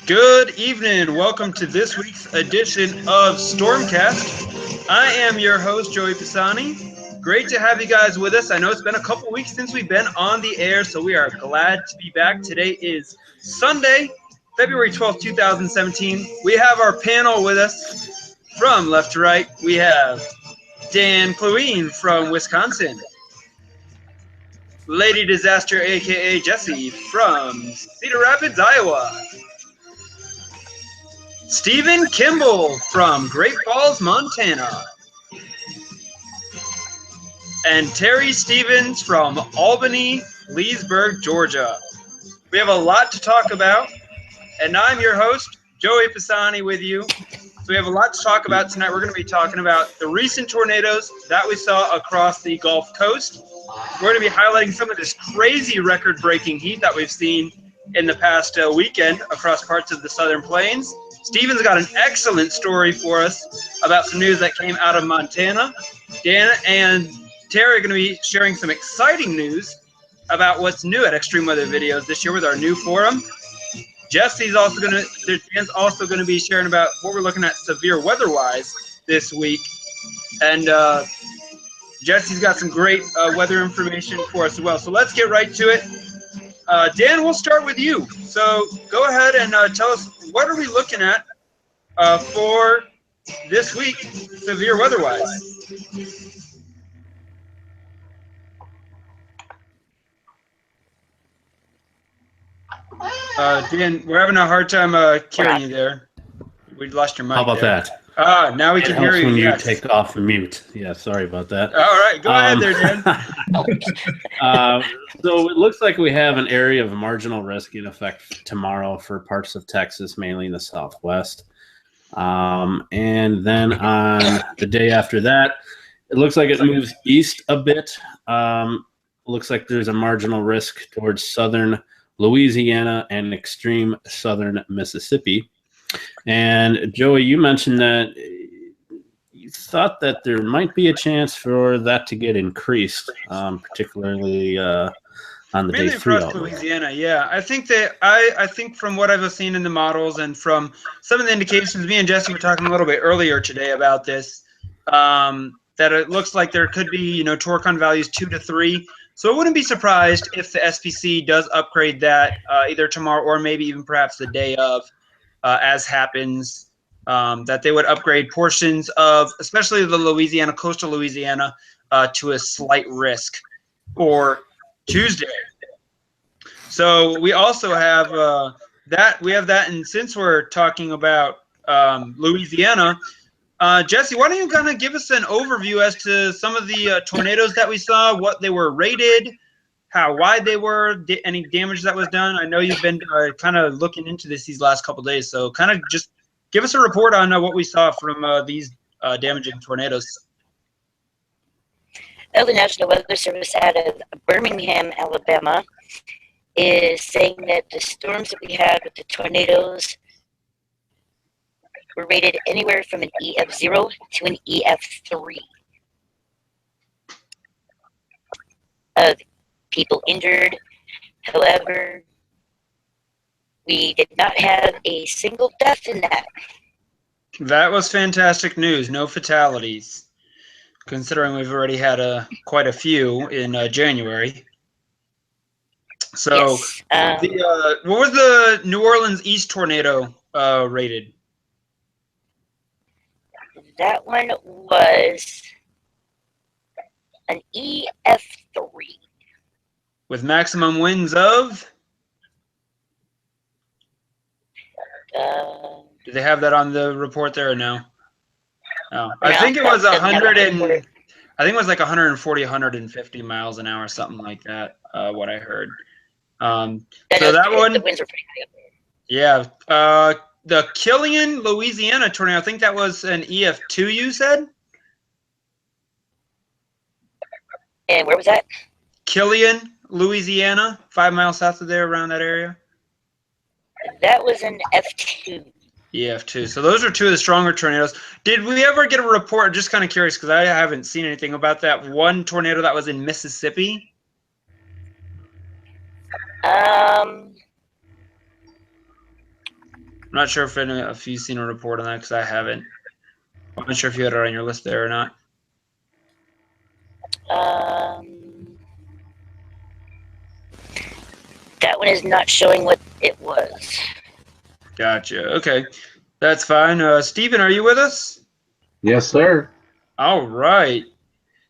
Good evening. Welcome to this week's edition of StormCast. I am your host, Joey Pisani. Great to have you guys with us. I know it's been a couple weeks since we've been on the air, so we are glad to be back. Today is Sunday, February 12th, 2017. We have our panel with us from left to right. We have Dan Cluine from Wisconsin, Lady Disaster, a.k.a. Jesse, from Cedar Rapids, Iowa, Stephen Kimball from Great Falls, Montana, and Terry Stevens from Albany, Leesburg, Georgia. We have a lot to talk about, and I'm your host, Joey Pisani, with you. So we have a lot to talk about tonight. We're going to be talking about the recent tornadoes that we saw across the Gulf Coast. We're going to be highlighting some of this crazy record-breaking heat that we've seen in the past weekend across parts of the Southern Plains. Steven's got an excellent story for us about some news that came out of Montana. Dan and Terry are going to be sharing some exciting news about what's new at Extreme Weather Videos this year with our new forum. Dan's also going to be sharing about what we're looking at severe weather-wise this week. And Jesse's got some great weather information for us as well. So let's get right to it. Dan, we'll start with you. So go ahead and tell us, what are we looking at for this week, severe weather-wise? Dan, we're having a hard time hearing you there. We lost your mic. How about there. that? Now we can hear you. When you yes. take off the mute. Yeah, sorry about that. All right, go ahead there, Dan. So it looks like we have an area of marginal risk in effect tomorrow for parts of Texas, mainly in the southwest. And then on the day after that, it looks like it moves east a bit. Looks like there's a marginal risk towards southern Louisiana and extreme southern Mississippi. And Joey, you mentioned that you thought that there might be a chance for that to get increased, particularly on the Mainly day 3 across Louisiana, yeah. I think that I think from what I've seen in the models and from some of the indications, me and Jesse were talking a little bit earlier today about this, that it looks like there could be, torcon values 2 to 3. So I wouldn't be surprised if the SPC does upgrade that either tomorrow or maybe even perhaps the day of, as happens, that they would upgrade portions of, especially the Louisiana, coastal Louisiana, to a slight risk for Tuesday. So we also have that. We have that, and since we're talking about Louisiana, Jesse, why don't you kind of give us an overview as to some of the tornadoes that we saw, what they were rated, how wide they were, any damage that was done? I know you've been kind of looking into this these last couple of days, so kind of just give us a report on what we saw from these damaging tornadoes. Well, the National Weather Service out of Birmingham, Alabama, is saying that the storms that we had with the tornadoes were rated anywhere from an EF0 to an EF3. People injured. However, we did not have a single death in that. That was fantastic news. No fatalities, considering we've already had quite a few in January. So, yes. What was the New Orleans East tornado rated? That one was an EF3. With maximum winds of? Do they have that on the report there or no? Oh, I think it was 100 and I think it was like 140, 150 miles an hour, something like that. What I heard. So that one. The winds were pretty high up there. Yeah. The Killian, Louisiana tornado. I think that was an EF2. You said. And where was that? Killian, Louisiana, 5 miles south of there, around that area. That was an F2. EF2. So those are two of the stronger tornadoes. Did we ever get a report? Just kind of curious because I haven't seen anything about that one tornado that was in Mississippi. I'm not sure if you've seen a report on that because I haven't. I'm not sure if you had it on your list there or not. That one is not showing what it was. Gotcha. Okay. That's fine. Steven, are you with us? Yes, sir. All right.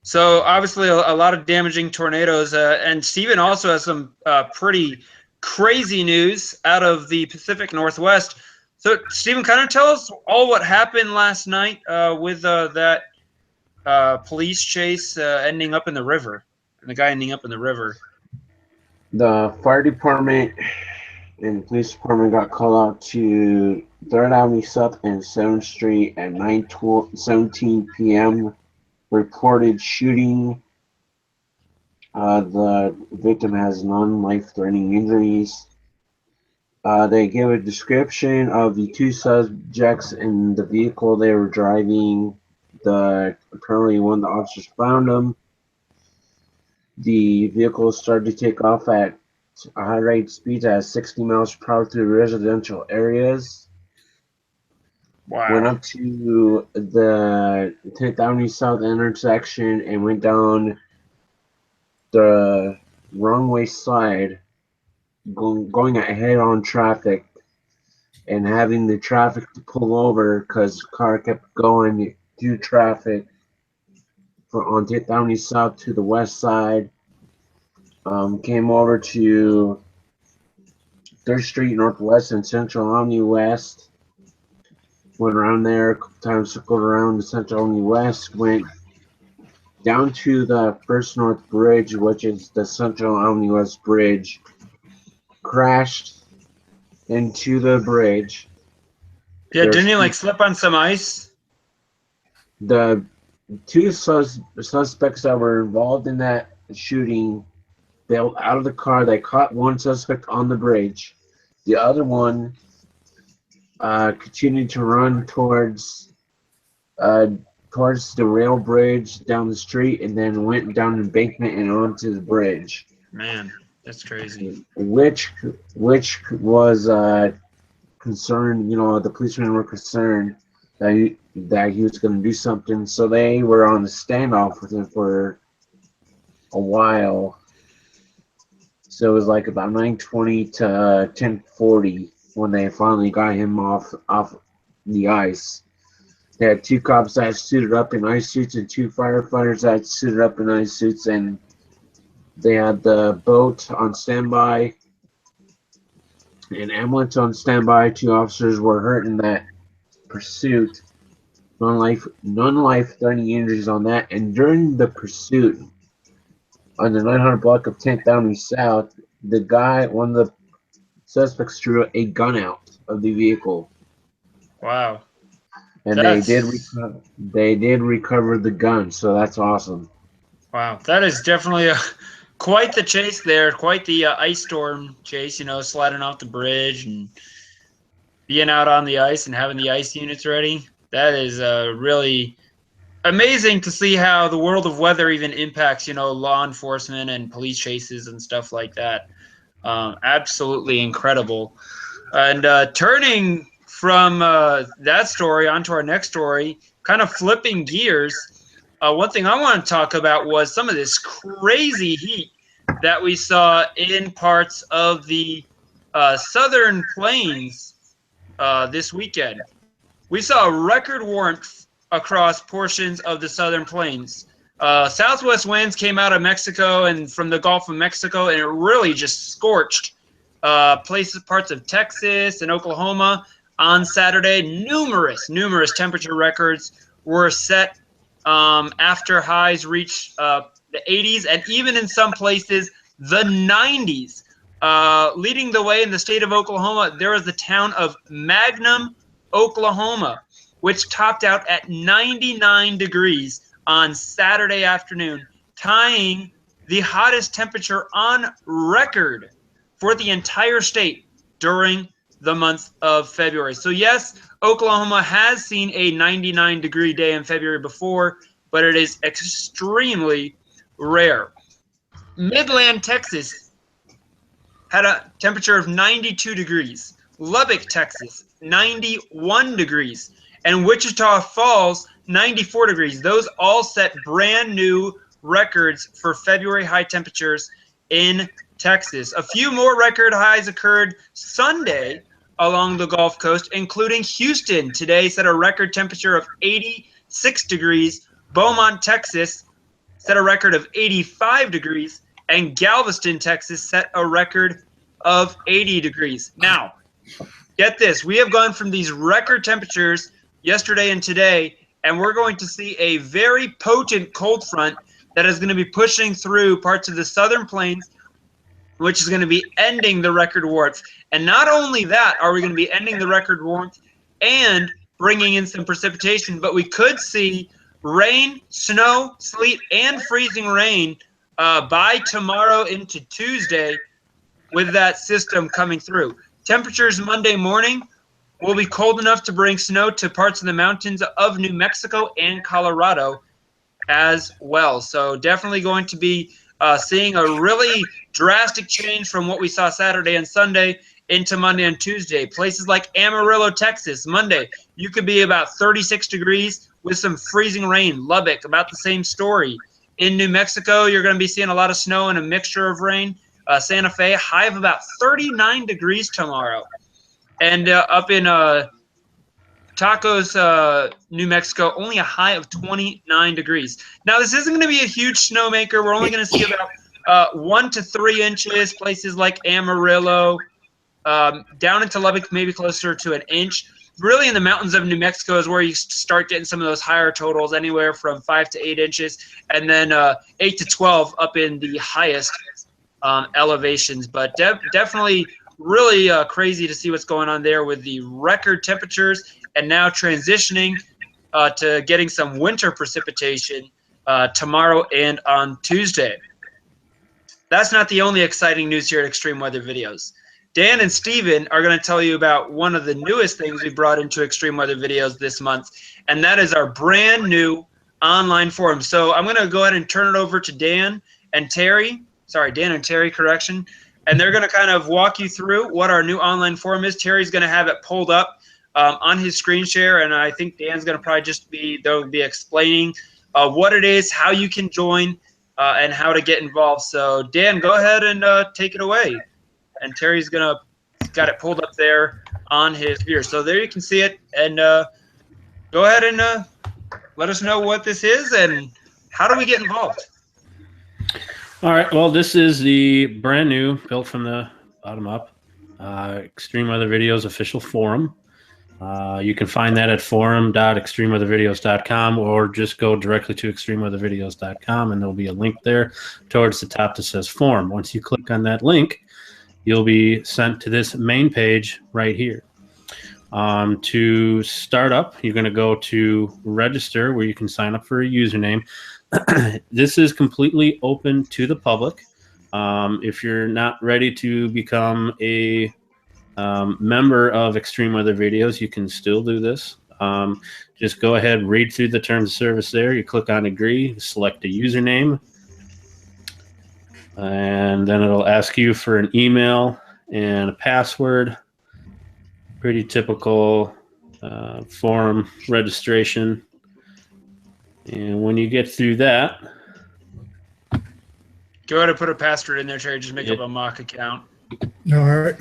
So obviously a lot of damaging tornadoes, and Steven also has some pretty crazy news out of the Pacific Northwest. So Steven, kind of tell us all what happened last night with that police chase ending up in the river, and the guy ending up in the river. The fire department and police department got called out to 3rd Avenue South and 7th Street at 9:17 p.m. Reported shooting. The victim has non-life-threatening injuries. They gave a description of the two subjects in the vehicle they were driving. Apparently one of the officers found them. The vehicle started to take off at a high rate speeds at 60 miles per hour through residential areas. Wow. Went up to the 10th Avenue South intersection and went down the wrong way side, going ahead on traffic and having the traffic to pull over because the car kept going through traffic on 10th Avenue South to the west side. Came over to 3rd Street Northwest and Central Avenue West. Went around there a couple times, circled around the Central Avenue West, went down to the First North Bridge, which is the Central Avenue West Bridge, crashed into the bridge. Yeah, didn't he like slip on some ice? The two suspects that were involved in that shooting bailed out of the car. They caught one suspect on the bridge. The other one continued to run towards the rail bridge down the street, and then went down the embankment and onto the bridge. Man, that's crazy. Which was concerned. The policemen were concerned that he was going to do something, so they were on the standoff with him for a while. So it was like about 9:20 to 10:40 when they finally got him off the ice. They had two cops that suited up in ice suits and two firefighters that suited up in ice suits, and they had the boat on standby, an ambulance on standby. Two officers were hurt in that pursuit. Non-life-threatening injuries on that. And during the pursuit on the 900 block of 10th Avenue South, one of the suspects drew a gun out of the vehicle. Wow. And they did recover the gun, so that's awesome. Wow, that is definitely quite the chase there, quite the ice storm chase, sliding off the bridge and being out on the ice and having the ice units ready. That is really amazing to see how the world of weather even impacts, law enforcement and police chases and stuff like that. Absolutely incredible. And turning from that story onto our next story, kind of flipping gears, one thing I want to talk about was some of this crazy heat that we saw in parts of the southern plains this weekend. We saw record warmth across portions of the southern plains. Southwest winds came out of Mexico and from the Gulf of Mexico, and it really just scorched parts of Texas and Oklahoma. On Saturday, numerous temperature records were set after highs reached the 80s and even in some places the 90s. Leading the way in the state of Oklahoma, there was the town of Magnum, Oklahoma, which topped out at 99 degrees on Saturday afternoon, tying the hottest temperature on record for the entire state during the month of February. So yes, Oklahoma has seen a 99-degree day in February before, but it is extremely rare. Midland, Texas had a temperature of 92 degrees, Lubbock, Texas, 91 degrees. And Wichita Falls, 94 degrees. Those all set brand new records for February high temperatures in Texas. A few more record highs occurred Sunday along the Gulf Coast, including Houston. Today set a record temperature of 86 degrees. Beaumont, Texas set a record of 85 degrees. And Galveston, Texas set a record of 80 degrees. Now, get this. We have gone from these record temperatures yesterday and today, and we're going to see a very potent cold front that is going to be pushing through parts of the southern plains, which is going to be ending the record warmth. And not only that, are we going to be ending the record warmth and bringing in some precipitation, but we could see rain, snow, sleet, and freezing rain by tomorrow into Tuesday with that system coming through. Temperatures Monday morning will be cold enough to bring snow to parts of the mountains of New Mexico and Colorado as well. So definitely going to be seeing a really drastic change from what we saw Saturday and Sunday into Monday and Tuesday. Places like Amarillo, Texas, Monday, you could be about 36 degrees with some freezing rain. Lubbock, about the same story. In New Mexico, you're going to be seeing a lot of snow and a mixture of rain. Santa Fe, high of about 39 degrees tomorrow. And up in Tacos, New Mexico, only a high of 29 degrees. Now, this isn't going to be a huge snowmaker. We're only going to see about 1 to 3 inches. Places like Amarillo, down into Lubbock, maybe closer to an inch. Really in the mountains of New Mexico is where you start getting some of those higher totals, anywhere from 5 to 8 inches, and then 8 to 12 up in the highest elevations. But definitely really crazy to see what's going on there with the record temperatures, and now transitioning to getting some winter precipitation tomorrow and on Tuesday. That's not the only exciting news here at Extreme Weather Videos. Dan and Steven are going to tell you about one of the newest things we brought into Extreme Weather Videos this month, and that is our brand new online forum. So I'm going to go ahead and turn it over to Dan and Terry. Sorry, Dan and Terry, correction. And they're going to kind of walk you through what our new online forum is. Terry's going to have it pulled up on his screen share, and I think Dan's going to probably just they'll be explaining what it is, how you can join, and how to get involved. So Dan, go ahead and take it away. And Terry's got it pulled up there on his computer. So there you can see it. And go ahead and let us know what this is and how do we get involved. All right. Well, this is the brand new, built from the bottom up, Extreme Weather Videos official forum. You can find that at forum.extremeweathervideos.com, or just go directly to extremeweathervideos.com, and there'll be a link there towards the top that says forum. Once you click on that link, you'll be sent to this main page right here. To start up, you're going to go to register, where you can sign up for a username. This is completely open to the public. If you're not ready to become a member of Extreme Weather Videos, you can still do this. Just go ahead, read through the terms of service there. You click on agree, select a username, and then it'll ask you for an email and a password. Pretty typical forum registration. And when you get through that, go ahead and put a password in there, Terry. Just make up a mock account. No, all right.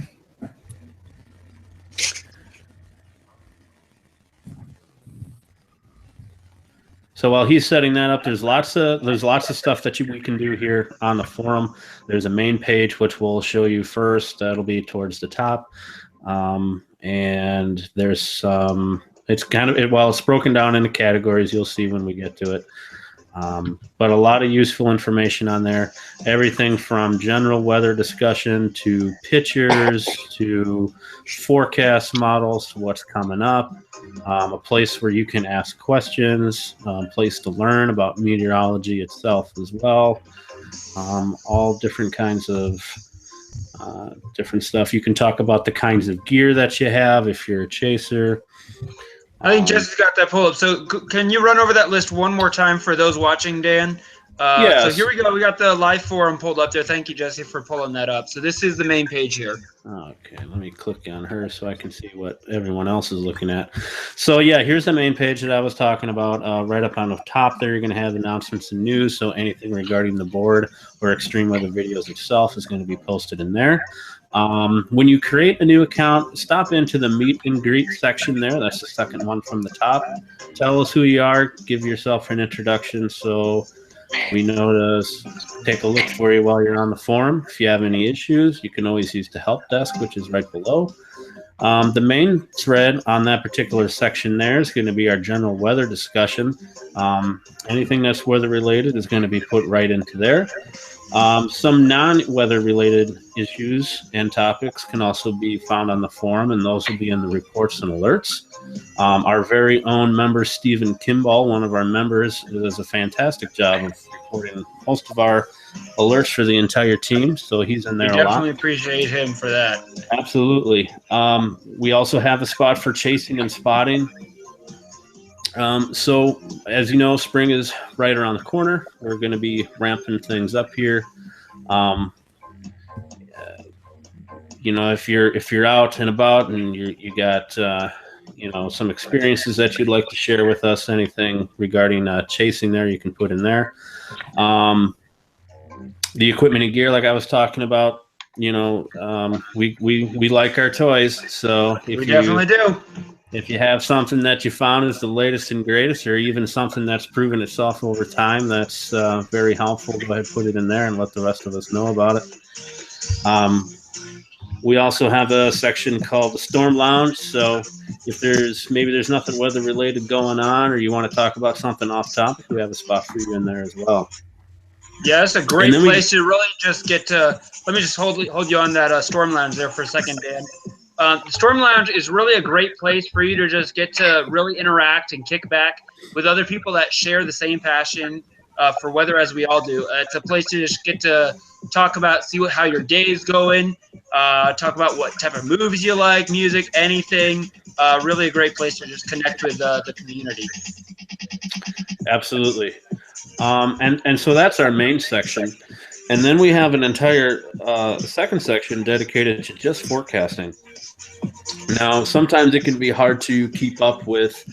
so while he's setting that up, there's lots of stuff that we can do here on the forum. There's a main page which we'll show you first. That'll be towards the top, and there's some. It's kind of it's broken down into categories. You'll see when we get to it. But a lot of useful information on there. Everything from general weather discussion to pictures to forecast models to what's coming up. A place where you can ask questions. A place to learn about meteorology itself as well. All different kinds of different stuff. You can talk about the kinds of gear that you have if you're a chaser. I think Jessica's got that pulled up. So can you run over that list one more time for those watching, Dan? Yes. So here we go. We got the live forum pulled up there. Thank you, Jesse, for pulling that up. So this is the main page here. Okay, let me click on her so I can see what everyone else is looking at. So yeah, here's the main page that I was talking about. Right up on the top there, you're going to have announcements and news. So anything regarding the board or extreme weather videos itself is going to be posted in there. When you create a new account, stop into the meet and greet section there. That's the second one from the top. Tell us who you are. Give yourself an introduction so we know to take a look for you while you're on the forum. If you have any issues, you can always use the help desk, which is right below. The main thread on that particular section there is going to be our general weather discussion. Anything that's weather related is going to be put right into there. Some non-weather related issues and topics can also be found on the forum, and those will be in the reports and alerts. Our very own member, Stephen Kimball, one of our members, does a fantastic job of reporting most of our alerts for the entire team, so he's in there a lot. We definitely appreciate him for that. Absolutely. We also have a spot for chasing and spotting. So, as you know, spring is right around the corner. We're going to be ramping things up here. If you're out and about and you got some experiences that you'd like to share with us, anything regarding chasing there, you can put in there. The equipment and gear, like I was talking about, we like our toys. So we definitely do. If you have something that you found is the latest and greatest, or even something that's proven itself over time, that's very helpful. Go ahead and put it in there and let the rest of us know about it. We also have a section called the Storm Lounge. So if there's nothing weather related going on, or you want to talk about something off topic, we have a spot for you in there as well. Yeah, it's a great place to really just get to. Let me just hold you on that Storm Lounge there for a second, Dan. The Storm Lounge is really a great place for you to just get to really interact and kick back with other people that share the same passion for weather as we all do. It's a place to just get to talk about, how your day is going, talk about what type of movies you like, music, anything. Really a great place to just connect with the community. Absolutely. And so that's our main section. And then we have an entire second section dedicated to just forecasting. Now, sometimes it can be hard to keep up with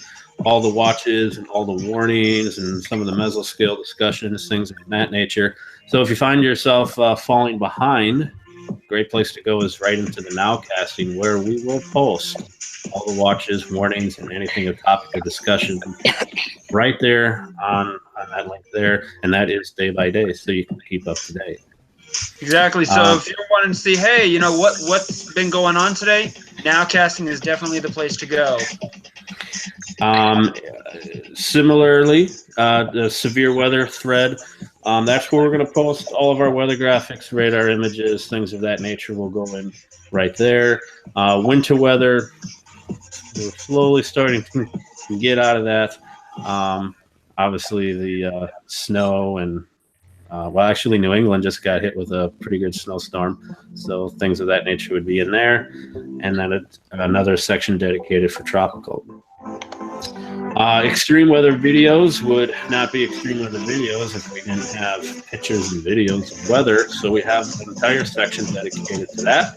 all the watches and all the warnings and some of the mesoscale discussions, things of that nature. So if you find yourself falling behind, great place to go is right into the nowcasting, where we will post all the watches, warnings, and anything of topic of discussion right there on that link there. And that is day by day, so you can keep up to date. Exactly. So if you're wanting to see, hey, what's been going on today, nowcasting is definitely the place to go. Similarly, the severe weather thread, that's where we're going to post all of our weather graphics, radar images, things of that nature will go in right there. Winter weather, we're slowly starting to get out of that. Obviously, the snow and actually, New England just got hit with a pretty good snowstorm, so things of that nature would be in there. And then another section dedicated for tropical. Extreme weather videos would not be extreme weather videos if we didn't have pictures and videos of weather. So we have an entire section dedicated to that.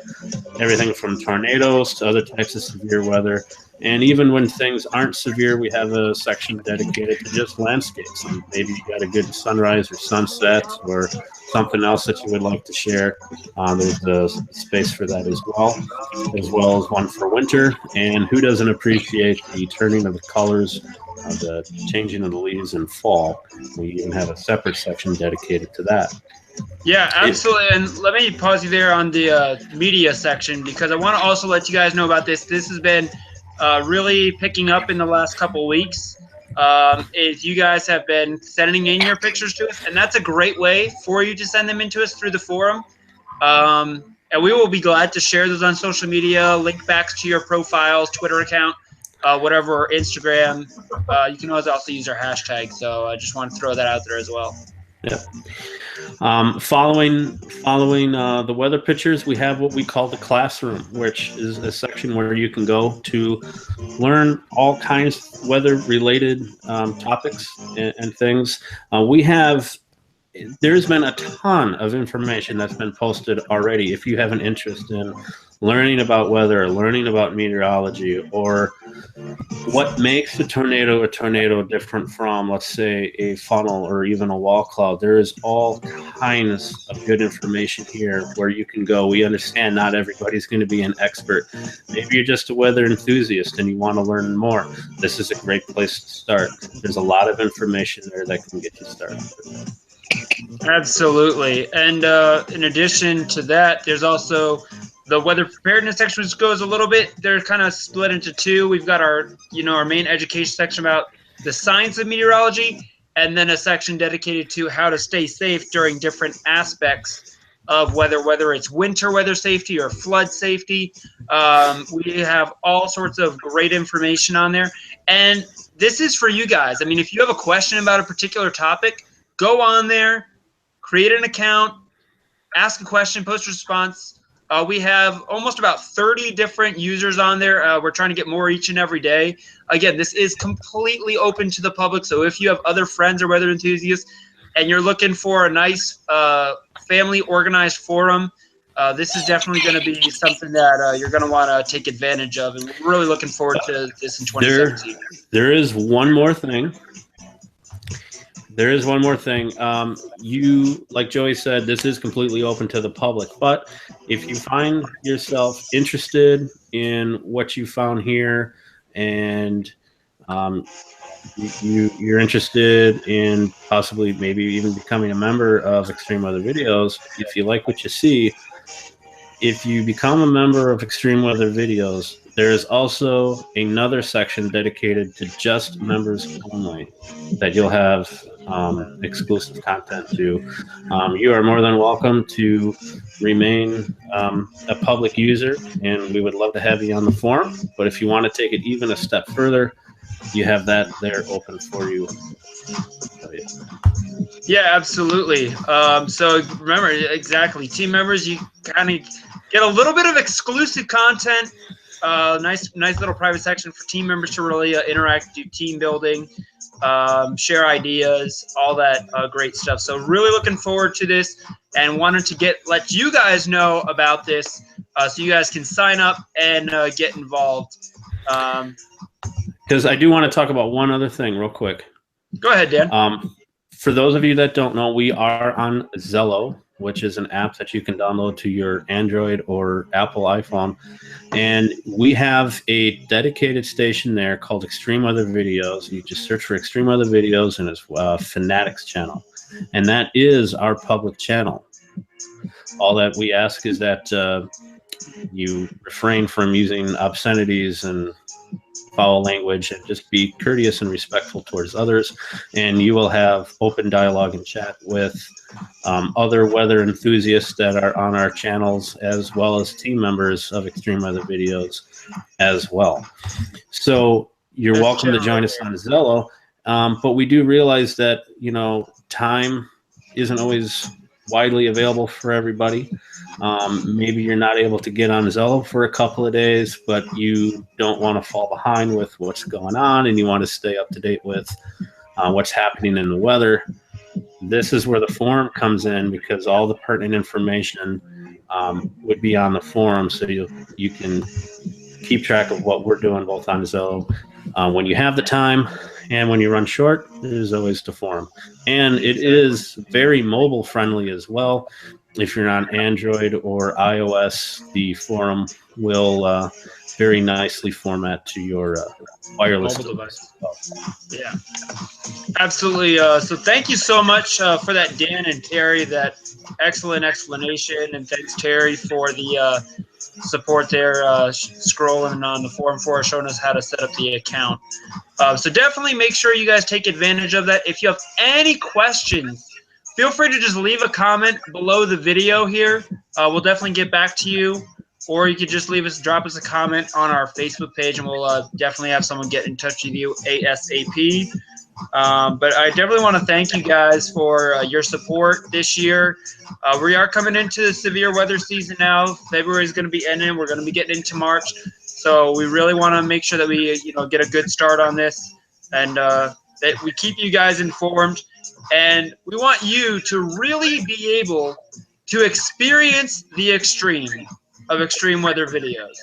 Everything from tornadoes to other types of severe weather. And even when things aren't severe, we have a section dedicated to just landscapes. And maybe you got a good sunrise or sunset or something else that you would like to share. There's a space for that as well as one for winter. And who doesn't appreciate the turning of the colors, the changing of the leaves in fall? We even have a separate section dedicated to that. Yeah, absolutely. And let me pause you there on the media section, because I want to also let you guys know about this. This has been really picking up in the last couple weeks. Is you guys have been sending in your pictures to us, and that's a great way for you to send them in to us through the forum. And we will be glad to share those on social media, link backs to your profiles, Twitter account, whatever, or Instagram. You can always also use our hashtag, so I just want to throw that out there as well. Yeah. Following the weather pictures, we have what we call the classroom, which is a section where you can go to learn all kinds of weather-related topics and things. We have there's been a ton of information that's been posted already. If you have an interest in learning about weather, learning about meteorology, or what makes a tornado different from, let's say, a funnel or even a wall cloud, there is all kinds of good information here where you can go. We understand not everybody's going to be an expert. Maybe you're just a weather enthusiast and you want to learn more. This is a great place to start. There's a lot of information there that can get you started. Absolutely. And in addition to that, there's also the weather preparedness section, which goes a little bit, they're kind of split into two. We've got our, our main education section about the science of meteorology, and then a section dedicated to how to stay safe during different aspects of weather, whether it's winter weather safety or flood safety. We have all sorts of great information on there. And this is for you guys. I mean, if you have a question about a particular topic, go on there, create an account, ask a question, post a response. We have almost about 30 different users on there. We're trying to get more each and every day. Again, this is completely open to the public, so if you have other friends or weather enthusiasts and you're looking for a nice family organized forum, this is definitely going to be something that you're going to want to take advantage of, and we're really looking forward to this in 2017. There is one more thing. You, like Joey said, this is completely open to the public. But if you find yourself interested in what you found here, and you're interested in possibly maybe even becoming a member of Extreme Weather Videos, if you like what you see, if you become a member of Extreme Weather Videos, there is also another section dedicated to just members only that you'll have exclusive content to. You are more than welcome to remain a public user, and we would love to have you on the forum. But if you want to take it even a step further, you have that there open for you. Yeah, absolutely. So remember, exactly, team members, you kind of get a little bit of exclusive content. Nice little private section for team members to really interact, do team building, share ideas, all that great stuff. So really looking forward to this, and wanted to let you guys know about this, so you guys can sign up and get involved. Because I do want to talk about one other thing real quick. Go ahead, Dan. For those of you that don't know, we are on Zello, which is an app that you can download to your Android or Apple iPhone. And we have a dedicated station there called Extreme Weather Videos. You just search for Extreme Weather Videos, and it's Fanatics channel. And that is our public channel. All that we ask is that you refrain from using obscenities and foul language, and just be courteous and respectful towards others. And you will have open dialogue and chat with other weather enthusiasts that are on our channels, as well as team members of Extreme Weather Videos as well. So you're welcome to join us on Zello. But we do realize that, time isn't always widely available for everybody. Maybe you're not able to get on Zello for a couple of days, but you don't want to fall behind with what's going on, and you want to stay up to date with what's happening in the weather. This is where the forum comes in, because all the pertinent information would be on the forum, so you can keep track of what we're doing both on Zello. When you have the time and when you run short, there's always the forum. And it is very mobile friendly as well. If you're on Android or iOS, the forum will very nicely format to your wireless device. Yeah, absolutely. So thank you so much for that, Dan and Terry, that excellent explanation. And thanks, Terry, for the support there, scrolling on the forum for us, showing us how to set up the account. So definitely make sure you guys take advantage of that. If you have any questions, feel free to just leave a comment below the video here. We'll definitely get back to you. Or you could just drop us a comment on our Facebook page, and we'll definitely have someone get in touch with you ASAP. But I definitely want to thank you guys for your support this year. We are coming into the severe weather season now. February is going to be ending. We're going to be getting into March. So we really want to make sure that we get a good start on this, and that we keep you guys informed. and we want you to really be able to experience the extreme of extreme weather videos.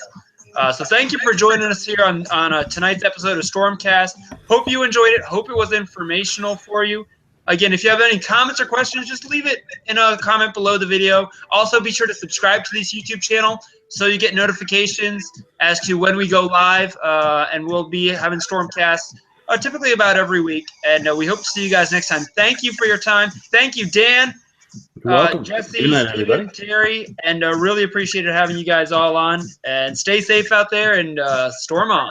So thank you for joining us here on tonight's episode of StormCast. Hope you enjoyed it. Hope it was informational for you. Again, if you have any comments or questions, just leave it in a comment below the video. Also, be sure to subscribe to this YouTube channel so you get notifications as to when we go live. And we'll be having StormCast typically about every week. And we hope to see you guys next time. Thank you for your time. Thank you, Dan. You're welcome. Jesse, Good night, Steven, everybody. Terry, and really appreciated having you guys all on. And stay safe out there and storm on.